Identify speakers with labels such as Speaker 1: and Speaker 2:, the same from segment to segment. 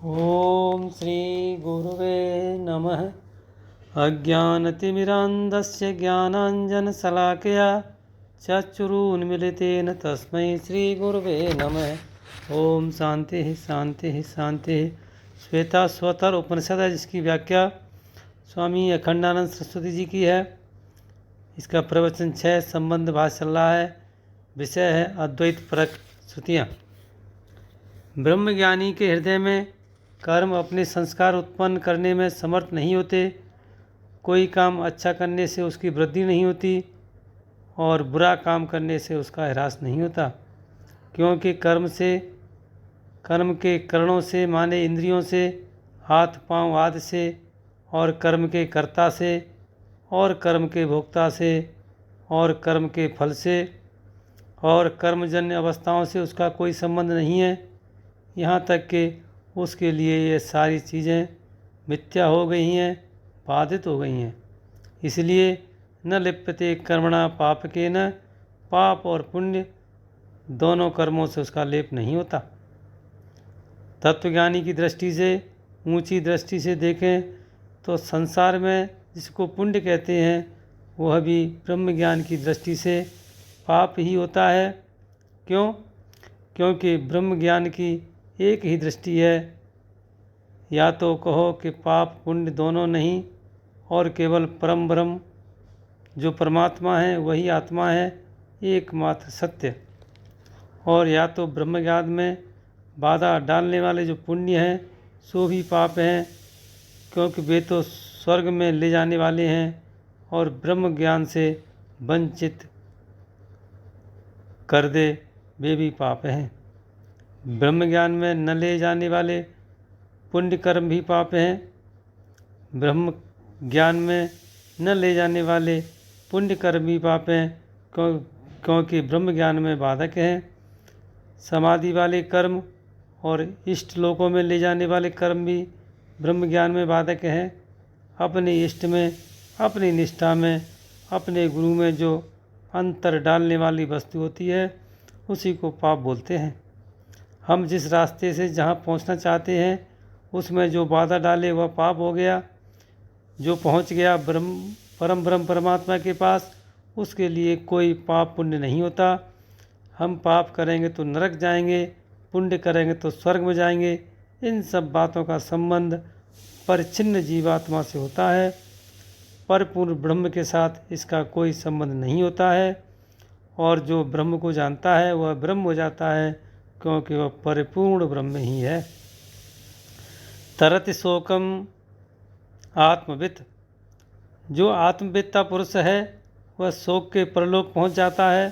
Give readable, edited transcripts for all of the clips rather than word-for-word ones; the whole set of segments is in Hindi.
Speaker 1: ओम श्री गुरुवे नमः। अज्ञानतिमिरान्धस्य ज्ञानाञ्जनशलाकया चक्षुरुन्मीलितेन तस्मै श्रीगुरुवे नमः। ओम शांति शांति शांति। श्वेताश्वतर उपनिषद है, जिसकी व्याख्या स्वामी अखंडानंद सरस्वती जी की है। इसका प्रवचन 6 संबंध भाष चल रहा है। विषय है अद्वैत परक श्रुतियाँ। ब्रह्मज्ञानी के हृदय में कर्म अपने संस्कार उत्पन्न करने में समर्थ नहीं होते। कोई काम अच्छा करने से उसकी वृद्धि नहीं होती और बुरा काम करने से उसका ह्रास नहीं होता, क्योंकि कर्म के करणों से माने इंद्रियों से, हाथ पांव आदि से, और कर्म के कर्ता से, और कर्म के भोक्ता से, और कर्म के फल से, और कर्मजन्य अवस्थाओं से उसका कोई संबंध नहीं है। यहाँ तक कि उसके लिए ये सारी चीज़ें मिथ्या हो गई हैं, बाधित हो गई हैं। इसलिए न लिप्यते कर्मणा पाप के न, पाप और पुण्य दोनों कर्मों से उसका लेप नहीं होता। तत्वज्ञानी की दृष्टि से, ऊंची दृष्टि से देखें तो संसार में जिसको पुण्य कहते हैं वह भी ब्रह्म ज्ञान की दृष्टि से पाप ही होता है। क्यों? क्योंकि ब्रह्म ज्ञान की एक ही दृष्टि है। या तो कहो कि पाप पुण्य दोनों नहीं, और केवल परम ब्रह्म जो परमात्मा है वही आत्मा है, एकमात्र सत्य। और या तो ब्रह्म ज्ञान में बाधा डालने वाले जो पुण्य हैं सो भी पाप हैं, क्योंकि वे तो स्वर्ग में ले जाने वाले हैं, और ब्रह्म ज्ञान से वंचित कर दे वे भी पाप हैं। ब्रह्म ज्ञान में न ले जाने वाले पुण्य कर्म भी पाप हैं। ब्रह्म ज्ञान में न ले जाने वाले पुण्य कर्म भी पाप हैं, क्योंकि ब्रह्म ज्ञान में बाधक हैं। समाधि वाले कर्म और इष्ट लोकों में ले जाने वाले कर्म भी ब्रह्म ज्ञान में बाधक हैं। अपने इष्ट में, अपनी निष्ठा में, अपने गुरु में जो अंतर डालने वाली वस्तु होती है उसी को पाप बोलते हैं। हम जिस रास्ते से जहाँ पहुँचना चाहते हैं उसमें जो बाधा डाले वह पाप हो गया। जो पहुँच गया परम ब्रह्म परमात्मा के पास, उसके लिए कोई पाप पुण्य नहीं होता। हम पाप करेंगे तो नरक जाएंगे, पुण्य करेंगे तो स्वर्ग में जाएंगे। इन सब बातों का संबंध परिच्छिन्न जीवात्मा से होता है। परिपूर्ण ब्रह्म के साथ इसका कोई संबंध नहीं होता है। और जो ब्रह्म को जानता है वह ब्रह्म हो जाता है, क्योंकि वह परिपूर्ण ब्रह्म ही है। तरति शोकम आत्मवित्, जो आत्मवित्ता पुरुष है वह शोक के परलोक पहुंच जाता है।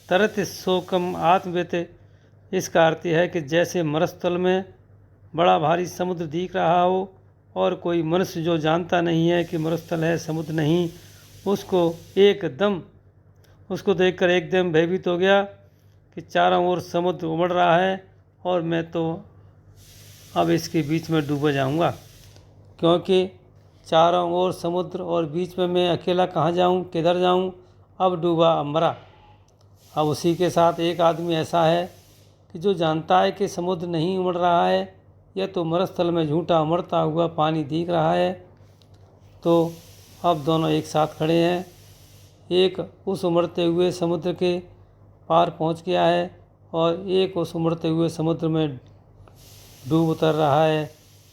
Speaker 1: तरति शोकम आत्मवित्, इसका अर्थ है कि जैसे मरुस्थल में बड़ा भारी समुद्र दिख रहा हो और कोई मनुष्य जो जानता नहीं है कि मरुस्थल है, समुद्र नहीं, उसको देखकर एकदम भयभीत हो गया कि चारों ओर समुद्र उमड़ रहा है और मैं तो अब इसके बीच में डूबा जाऊंगा, क्योंकि चारों ओर समुद्र और बीच में मैं अकेला कहाँ जाऊं, किधर जाऊं, अब डूबा अब मरा। अब उसी के साथ एक आदमी ऐसा है कि जो जानता है कि समुद्र नहीं उमड़ रहा है, यह तो मरुस्थल में झूठा उमड़ता हुआ पानी दिख रहा है। तो अब दोनों एक साथ खड़े हैं। एक उस उमड़ते हुए समुद्र के पार पहुंच गया है और एक उस उमड़ते हुए समुद्र में डूब उतर रहा है।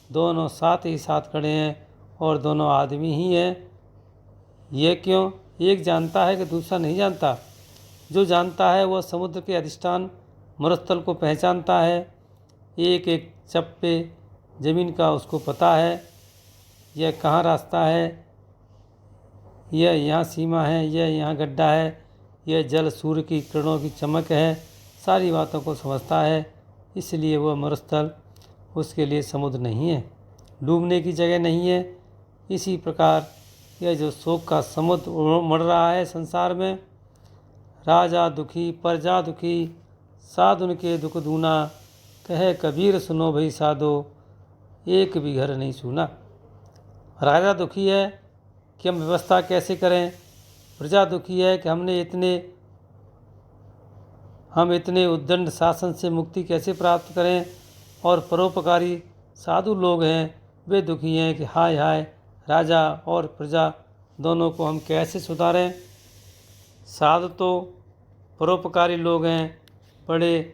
Speaker 1: दोनों साथ ही साथ खड़े हैं और दोनों आदमी ही हैं। ये क्यों? एक जानता है कि दूसरा नहीं जानता। जो जानता है वह समुद्र के अधिष्ठान मरुस्थल को पहचानता है। एक एक चप्पे ज़मीन का उसको पता है, यह कहाँ रास्ता है, यह यहाँ सीमा है, यह यहाँ गड्ढा है, यह जल सूर्य की किरणों की चमक है। सारी बातों को समझता है, इसलिए वह मरुस्थल उसके लिए समुद्र नहीं है, डूबने की जगह नहीं है। इसी प्रकार यह जो शोक का समुद्र उमड़ रहा है संसार में, राजा दुखी प्रजा दुखी, साधुन के दुख दूना, कहे कबीर सुनो भई साधो, एक भी घर नहीं सूना। राजा दुखी है कि हम व्यवस्था कैसे करें, प्रजा दुखी है कि हम इतने उद्दंड शासन से मुक्ति कैसे प्राप्त करें, और परोपकारी साधु लोग हैं वे दुखी हैं कि हाय हाय राजा और प्रजा दोनों को हम कैसे सुधारें। साधु तो परोपकारी लोग हैं, बड़े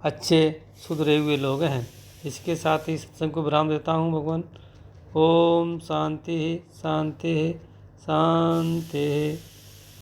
Speaker 1: अच्छे सुधरे हुए लोग हैं। इसके साथ ही सत्संग को विराम देता हूँ भगवान। ओम शांति शांति शांति।